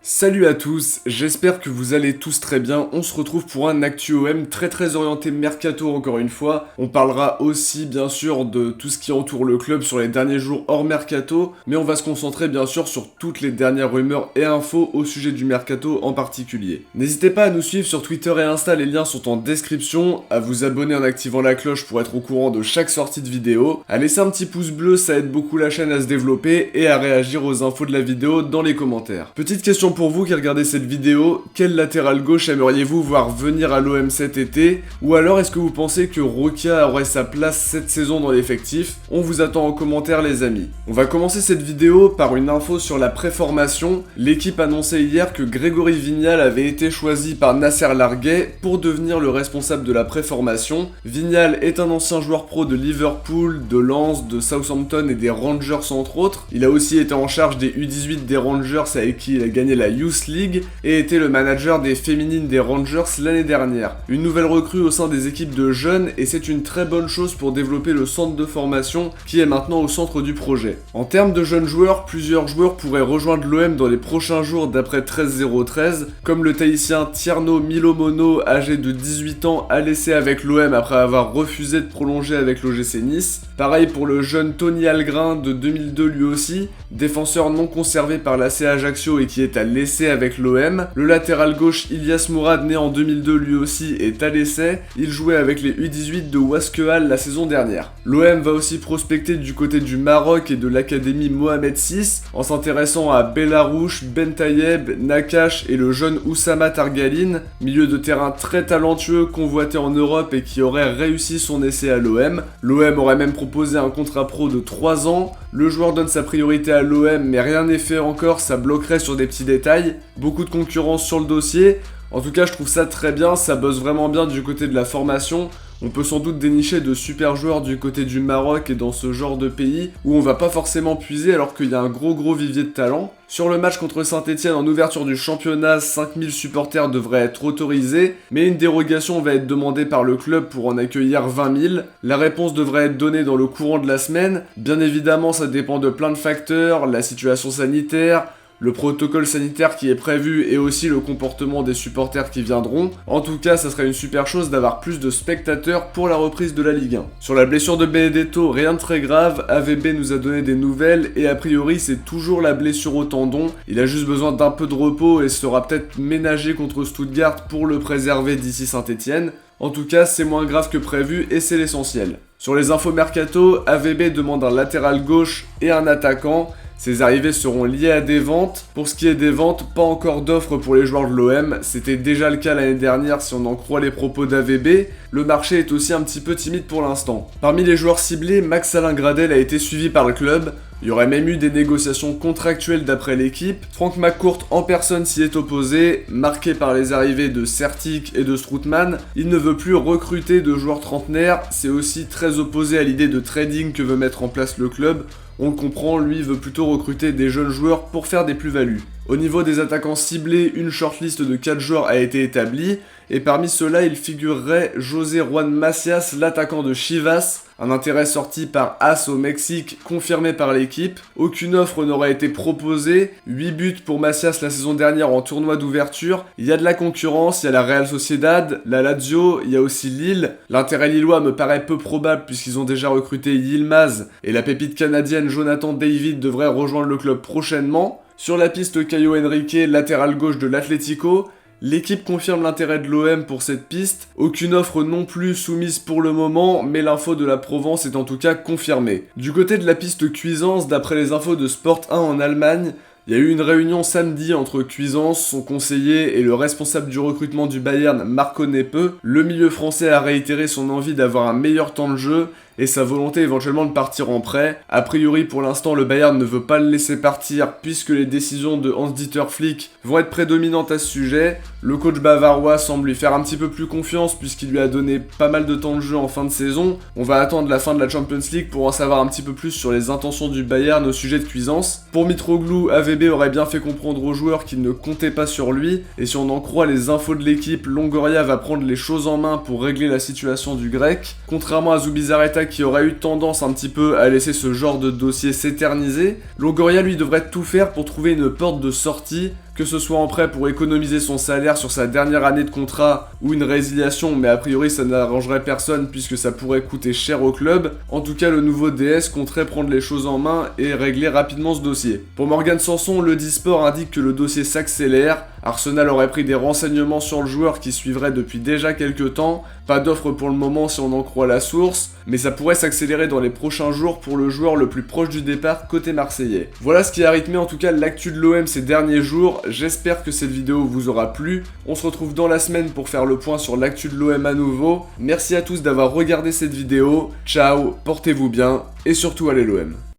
Salut à tous, j'espère que vous allez tous très bien. On se retrouve pour un Actu OM très orienté mercato encore une fois. On parlera aussi bien sûr de tout ce qui entoure le club sur les derniers jours hors mercato, mais on va se concentrer bien sûr sur toutes les dernières rumeurs et infos au sujet du mercato en particulier. N'hésitez pas à nous suivre sur Twitter et Insta, les liens sont en description, à vous abonner en activant la cloche pour être au courant de chaque sortie de vidéo, à laisser un petit pouce bleu, ça aide beaucoup la chaîne à se développer, et à réagir aux infos de la vidéo dans les commentaires. Petite question pour vous qui regardez cette vidéo, quel latéral gauche aimeriez-vous voir venir à l'OM cet été? Ou alors est-ce que vous pensez que Roca aurait sa place cette saison dans l'effectif? On vous attend en commentaire les amis. On va commencer cette vidéo par une info sur la préformation. L'équipe annonçait hier que Grégory Vignal avait été choisi par Nasser Larguet pour devenir le responsable de la préformation. Vignal est un ancien joueur pro de Liverpool, de Lens, de Southampton et des Rangers entre autres. Il a aussi été en charge des U18 des Rangers avec qui il a gagné la Youth League et était le manager des féminines des Rangers l'année dernière. Une nouvelle recrue au sein des équipes de jeunes et c'est une très bonne chose pour développer le centre de formation qui est maintenant au centre du projet. En termes de jeunes joueurs, plusieurs joueurs pourraient rejoindre l'OM dans les prochains jours d'après 13-013, comme le Tahitien Tierno Milomono, âgé de 18 ans, a laissé avec l'OM après avoir refusé de prolonger avec l'OGC Nice. Pareil pour le jeune Tony Algrin de 2002 lui aussi, défenseur non conservé par l'AC Ajaccio et qui est à l'essai avec l'OM. Le latéral gauche Ilyas Mourad, né en 2002 lui aussi, est à l'essai. Il jouait avec les U18 de Wasquehal la saison dernière. L'OM va aussi prospecter du côté du Maroc et de l'académie Mohamed VI en s'intéressant à Belarouche, Bentayeb, Nakash et le jeune Oussama Targaline, milieu de terrain très talentueux convoité en Europe et qui aurait réussi son essai à l'OM. L'OM aurait même proposé un contrat pro de 3 ans. Le joueur donne sa priorité à l'OM mais rien n'est fait encore, ça bloquerait sur des petits détails. Beaucoup de concurrence sur le dossier. En tout cas, je trouve ça très bien, ça bosse vraiment bien du côté de la formation. On peut sans doute dénicher de super joueurs du côté du Maroc et dans ce genre de pays où on va pas forcément puiser alors qu'il y a un gros vivier de talent. Sur le match contre Saint-Etienne en ouverture du championnat, 5000 supporters devraient être autorisés, mais une dérogation va être demandée par le club pour en accueillir 20 000. La réponse devrait être donnée dans le courant de la semaine. Bien évidemment, ça dépend de plein de facteurs, la situation sanitaire, le protocole sanitaire qui est prévu et aussi le comportement des supporters qui viendront. En tout cas, ça serait une super chose d'avoir plus de spectateurs pour la reprise de la Ligue 1. Sur la blessure de Benedetto, rien de très grave, AVB nous a donné des nouvelles et a priori c'est toujours la blessure au tendon. Il a juste besoin d'un peu de repos et sera peut-être ménagé contre Stuttgart pour le préserver d'ici Saint-Etienne. En tout cas, c'est moins grave que prévu et c'est l'essentiel. Sur les infos mercato, AVB demande un latéral gauche et un attaquant. Ces arrivées seront liées à des ventes. Pour ce qui est des ventes, pas encore d'offres pour les joueurs de l'OM. C'était déjà le cas l'année dernière si on en croit les propos d'AVB. Le marché est aussi un petit peu timide pour l'instant. Parmi les joueurs ciblés, Max-Alain Gradel a été suivi par le club. Il y aurait même eu des négociations contractuelles d'après l'équipe. Franck McCourt en personne s'y est opposé, marqué par les arrivées de Sertic et de Strootman. Il ne veut plus recruter de joueurs trentenaires, c'est aussi très opposé à l'idée de trading que veut mettre en place le club. On le comprend, lui veut plutôt recruter des jeunes joueurs pour faire des plus-values. Au niveau des attaquants ciblés, une shortlist de 4 joueurs a été établie, et parmi ceux-là, il figurerait José Juan Macias, l'attaquant de Chivas, un intérêt sorti par AS au Mexique, confirmé par l'équipe. Aucune offre n'aurait été proposée, 8 buts pour Macias la saison dernière en tournoi d'ouverture. Il y a de la concurrence, il y a la Real Sociedad, la Lazio, il y a aussi Lille. L'intérêt lillois me paraît peu probable puisqu'ils ont déjà recruté Yilmaz, et la pépite canadienne Jonathan David devrait rejoindre le club prochainement. Sur la piste, Caio Henrique, latéral gauche de l'Atlético. L'équipe confirme l'intérêt de l'OM pour cette piste. Aucune offre non plus soumise pour le moment, mais l'info de la Provence est en tout cas confirmée. Du côté de la piste Cuisance, d'après les infos de Sport 1 en Allemagne, il y a eu une réunion samedi entre Cuisance, son conseiller et le responsable du recrutement du Bayern, Marco Neppe. Le milieu français a réitéré son envie d'avoir un meilleur temps de jeu et sa volonté éventuellement de partir en prêt. A priori pour l'instant le Bayern ne veut pas le laisser partir puisque les décisions de Hans-Dieter Flick vont être prédominantes à ce sujet. Le coach bavarois semble lui faire un petit peu plus confiance puisqu'il lui a donné pas mal de temps de jeu en fin de saison. On va attendre la fin de la Champions League pour en savoir un petit peu plus sur les intentions du Bayern au sujet de Cuisance. Pour Mitroglou, AVB aurait bien fait comprendre aux joueurs qu'il ne comptait pas sur lui et si on en croit les infos de l'équipe, Longoria va prendre les choses en main pour régler la situation du grec. Contrairement à Zubizarreta qui aurait eu tendance un petit peu à laisser ce genre de dossier s'éterniser, Longoria lui devrait tout faire pour trouver une porte de sortie. que ce soit en prêt pour économiser son salaire sur sa dernière année de contrat ou une résiliation, mais a priori ça n'arrangerait personne puisque ça pourrait coûter cher au club. En tout cas, le nouveau DS compterait prendre les choses en main et régler rapidement ce dossier. Pour Morgan Sanson, le Disport indique que le dossier s'accélère. Arsenal aurait pris des renseignements sur le joueur qui suivrait depuis déjà quelques temps. Pas d'offre pour le moment si on en croit la source, mais ça pourrait s'accélérer dans les prochains jours pour le joueur le plus proche du départ côté marseillais. Voilà ce qui a rythmé en tout cas l'actu de l'OM ces derniers jours. J'espère que cette vidéo vous aura plu. On se retrouve dans la semaine pour faire le point sur l'actu de l'OM à nouveau. Merci à tous d'avoir regardé cette vidéo. Ciao, portez-vous bien et surtout allez l'OM.